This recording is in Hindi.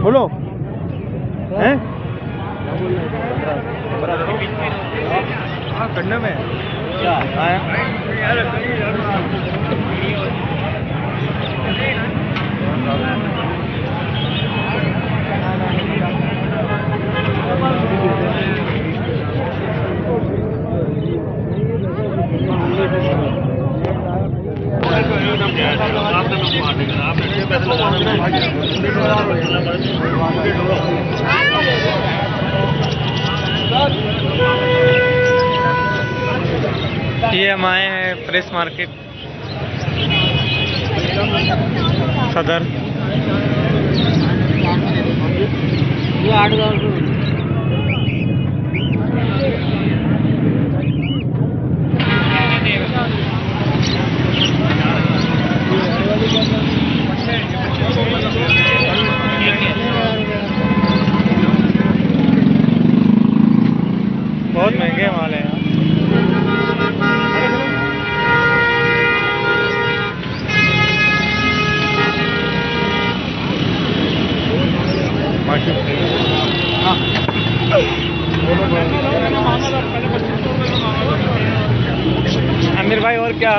बोलो हैं? हाँ करने में क्या ये हम आए हैं प्रेस मार्केट सदर। ये 8,000 बहुत महंगे माल हैं। आमिर भाई और क्या